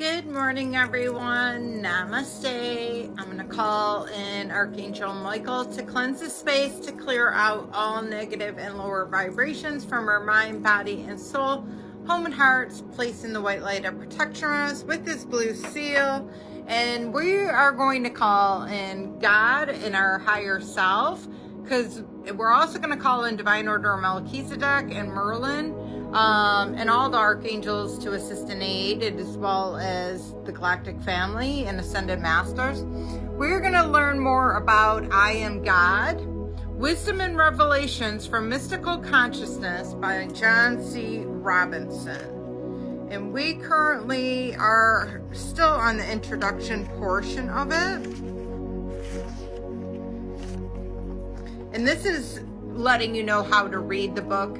Good morning, everyone. Namaste. I'm going to call in Archangel Michael to cleanse the space, to clear out all negative and lower vibrations from our mind, body, and soul, home and hearts, placing the white light of protection on us with this blue seal. And we are going to call in God and our higher self, because we're also going to call in Divine Order of Melchizedek and Merlin, and all the archangels to assist and aid, as well as the galactic family and ascended masters. We're going to learn more about I Am God, Wisdom and Revelations from Mystical Consciousness by John C. Robinson. And we currently are still on the introduction portion of it. And this is letting you know how to read the book.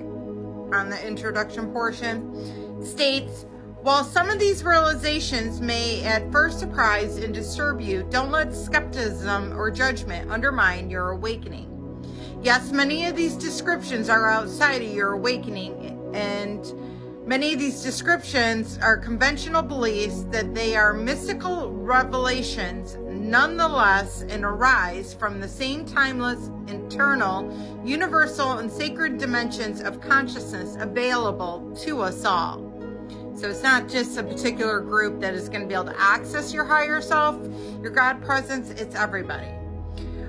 On the introduction portion, states, while some of these realizations may at first surprise and disturb you, don't let skepticism or judgment undermine your awakening. Yes, many of these descriptions are outside of your awakening, and many of these descriptions are conventional beliefs that they are mystical revelations nonetheless, and arise from the same timeless, internal, universal, and sacred dimensions of consciousness available to us all. So it's not just a particular group that is going to be able to access your higher self, your God presence, it's everybody.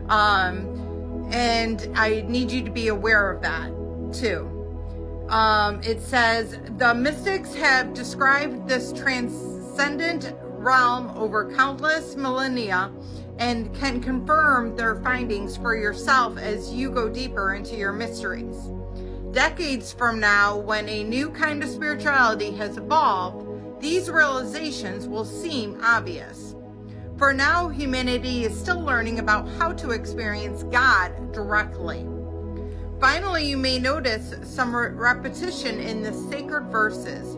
And I need you to be aware of that too. It says, the mystics have described this transcendent realm over countless millennia and can confirm their findings for yourself as you go deeper into your mysteries. Decades from now, when a new kind of spirituality has evolved, these realizations will seem obvious. For now, humanity is still learning about how to experience God directly. Finally, you may notice some repetition in the sacred verses.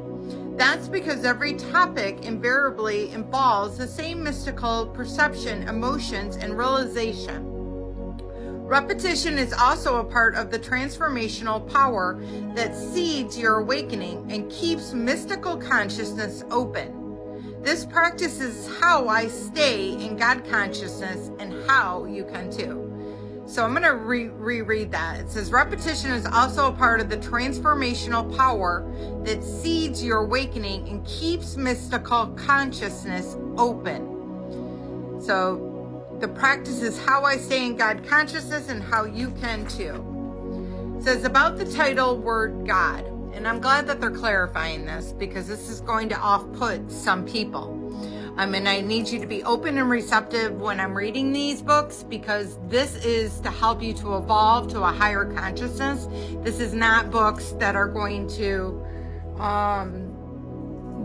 That's because every topic invariably involves the same mystical perception, emotions, and realization. Repetition is also a part of the transformational power that seeds your awakening and keeps mystical consciousness open. This practice is how I stay in God consciousness, and how you can too. So I'm going to reread that. It says, repetition is also a part of the transformational power that seeds your awakening and keeps mystical consciousness open. So the practice is how I stay in God consciousness, and how you can too. It says about the title word God. And I'm glad that they're clarifying this, because this is going to off-put some people. And I need you to be open and receptive when I'm reading these books, because this is to help you to evolve to a higher consciousness. This is not books that are going to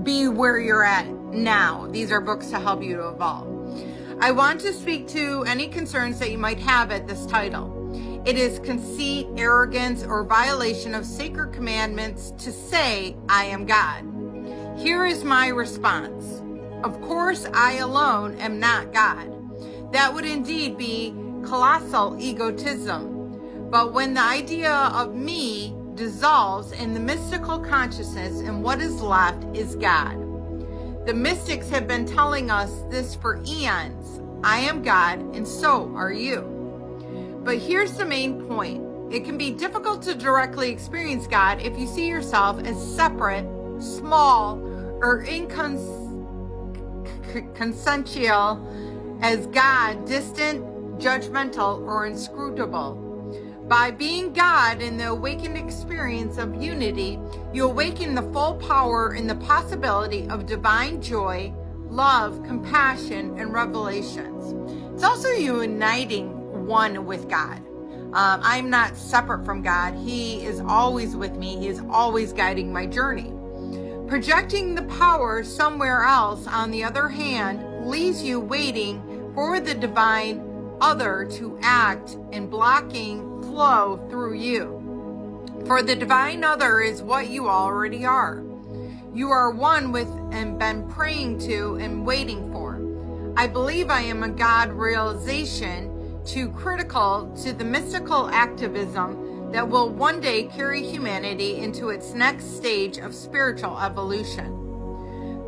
be where you're at now. These are books to help you to evolve. I want to speak to any concerns that you might have at this title. It is conceit, arrogance, or violation of sacred commandments to say, I am God. Here is my response. Of course, I alone am not God. That would indeed be colossal egotism. But when the idea of me dissolves in the mystical consciousness, and what is left is God. The mystics have been telling us this for eons. I am God, and so are you. But here's the main point. It can be difficult to directly experience God if you see yourself as separate, small, or inconsequential as God, distant, judgmental, or inscrutable. By being God in the awakened experience of unity, you awaken the full power and the possibility of divine joy, love, compassion, and revelations. It's also uniting one with God. I'm not separate from God. He is always with me. He is always guiding my journey. Projecting the power somewhere else, on the other hand, leaves you waiting for the divine other to act and blocking flow through you. For the divine other is what you already are. You are one with and been praying to and waiting for. I believe I am a God realization too critical to the mystical activism that will one day carry humanity into its next stage of spiritual evolution.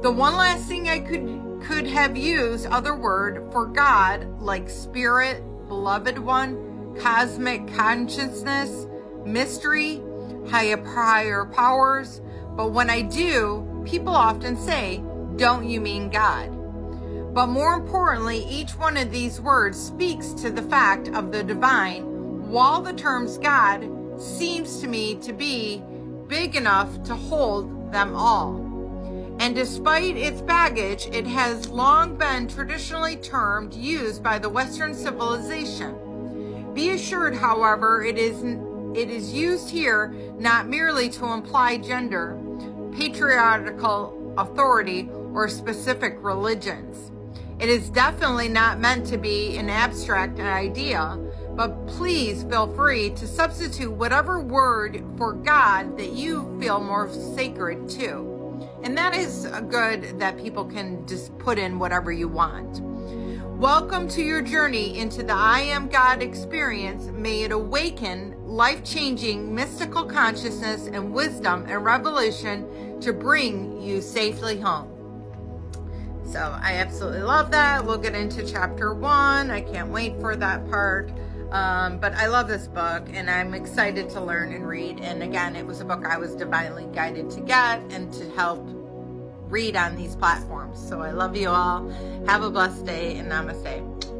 The one last thing I could have used other word for God, like spirit, beloved one, cosmic consciousness, mystery, higher powers. But when I do, people often say, don't you mean God? But more importantly, each one of these words speaks to the fact of the divine, while the terms God seems to me to be big enough to hold them all. And despite its baggage, it has long been traditionally used by the Western civilization. Be assured, however, it is used here not merely to imply gender, patriarchal authority, or specific religions. It is definitely not meant to be an abstract idea, but please feel free to substitute whatever word for God that you feel more sacred to. And that is good that people can just put in whatever you want. Welcome to your journey into the I Am God experience. May it awaken life-changing mystical consciousness and wisdom and revelation to bring you safely home. So I absolutely love that. We'll get into chapter 1. I can't wait for that part. But I love this book, and I'm excited to learn and read. And again, it was a book I was divinely guided to get and to help read on these platforms. So I love you all. Have a blessed day, and namaste.